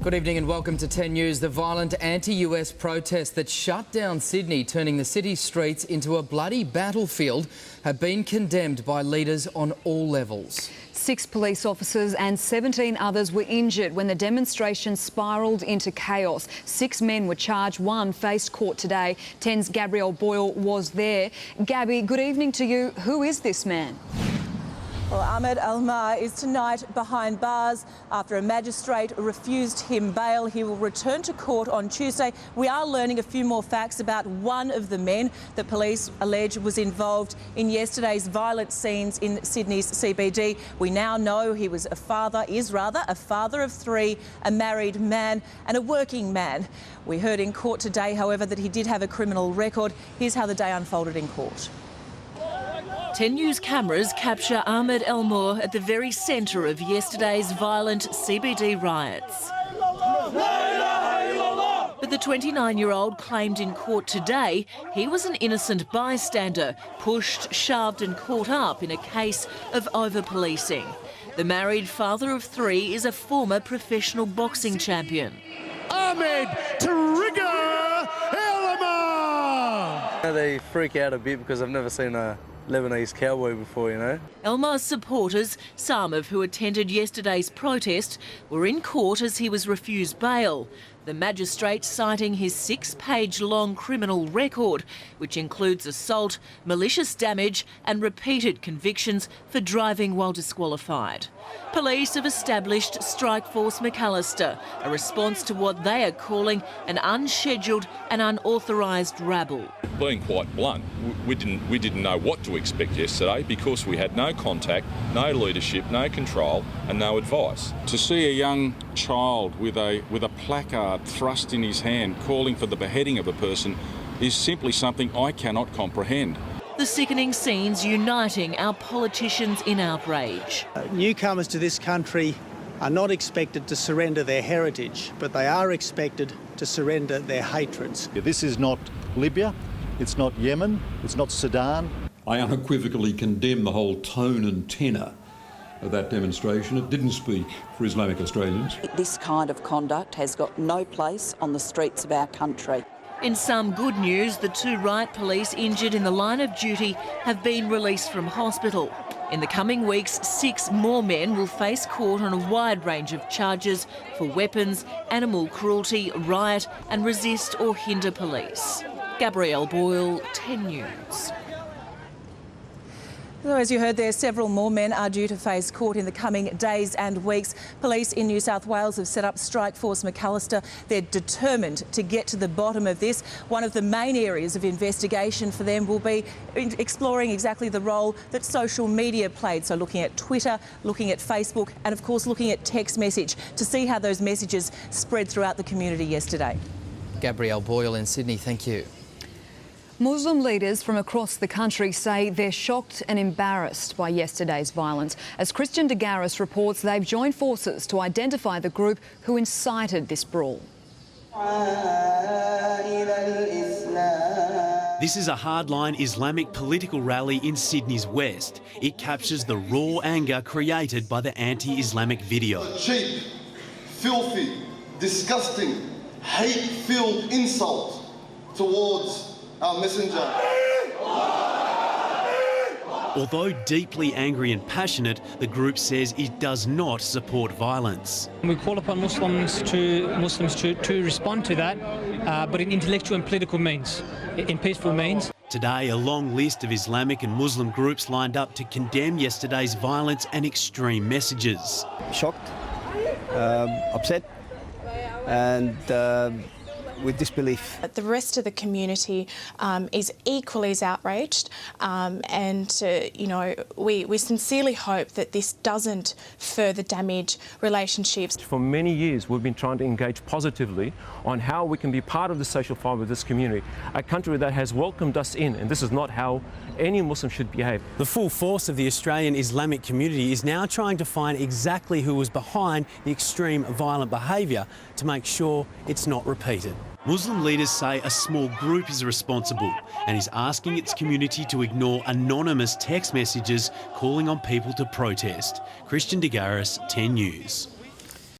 Good evening and welcome to 10 News. The violent anti-US protest that shut down Sydney, turning the city's streets into a bloody battlefield, have been condemned by leaders on all levels. 6 police officers and 17 others were injured when the demonstration spiralled into chaos. 6 men were charged, 1 faced court today. 10's Gabrielle Boyle was there. Gabby, good evening to you. Who is this man? Well, Ahmed Almar is tonight behind bars after a magistrate refused him bail. He will return to court on Tuesday. We are learning a few more facts about one of the men that police allege was involved in yesterday's violent scenes in Sydney's CBD. We now know he was a father of 3, a married man and a working man. We heard in court today, however, that he did have a criminal record. Here's how the day unfolded in court. 10 News cameras capture Ahmed Elmore at the very centre of yesterday's violent CBD riots. But the 29-year-old claimed in court today he was an innocent bystander, pushed, shoved and caught up in a case of over-policing. The married father of 3 is a former professional boxing champion. Ahmed Trigger Elmore! They freak out a bit because I've never seen a Lebanese cowboy before, you know. Elmar's supporters, some of who attended yesterday's protest, were in court as he was refused bail. The magistrate citing his 6-page-long criminal record, which includes assault, malicious damage and repeated convictions for driving while disqualified. Police have established Strike Force McAllister, a response to what they are calling an unscheduled and unauthorised rabble. Being quite blunt, we didn't know what to expect yesterday because we had no contact, no leadership, no control and no advice. To see a young child with a placard thrust in his hand calling for the beheading of a person is simply something I cannot comprehend. The sickening scenes uniting our politicians in outrage. Newcomers to this country are not expected to surrender their heritage, but they are expected to surrender their hatreds. This is not Libya, it's not Yemen, it's not Sudan. I unequivocally condemn the whole tone and tenor of that demonstration. It didn't speak for Islamic Australians. This kind of conduct has got no place on the streets of our country. In some good news, the 2 riot police injured in the line of duty have been released from hospital. In the coming weeks, 6 more men will face court on a wide range of charges for weapons, animal cruelty, riot and resist or hinder police. Gabrielle Boyle, 10 News. So as you heard there, several more men are due to face court in the coming days and weeks. Police in New South Wales have set up Strike Force McAllister. They're determined to get to the bottom of this. One of the main areas of investigation for them will be exploring exactly the role that social media played. So looking at Twitter, looking at Facebook and of course looking at text message to see how those messages spread throughout the community yesterday. Gabrielle Boyle in Sydney, thank you. Muslim leaders from across the country say they're shocked and embarrassed by yesterday's violence. As Christian de Garis reports, they've joined forces to identify the group who incited this brawl. This is a hardline Islamic political rally in Sydney's west. It captures the raw anger created by the anti-Islamic video. Cheap, filthy, disgusting, hate-filled insult towards our messenger. Although deeply angry and passionate, the group says it does not support violence. We call upon Muslims to respond to that, but in intellectual and political means, in peaceful means. Today, a long list of Islamic and Muslim groups lined up to condemn yesterday's violence and extreme messages. Shocked, upset and with disbelief. The rest of the community is equally as outraged you know, we sincerely hope that this doesn't further damage relationships. For many years we've been trying to engage positively on how we can be part of the social fibre of this community, a country that has welcomed us in, and this is not how any Muslim should behave. The full force of the Australian Islamic community is now trying to find exactly who was behind the extreme violent behaviour to make sure it's not repeated. Muslim leaders say a small group is responsible and is asking its community to ignore anonymous text messages calling on people to protest. Christian de Garis, 10 News.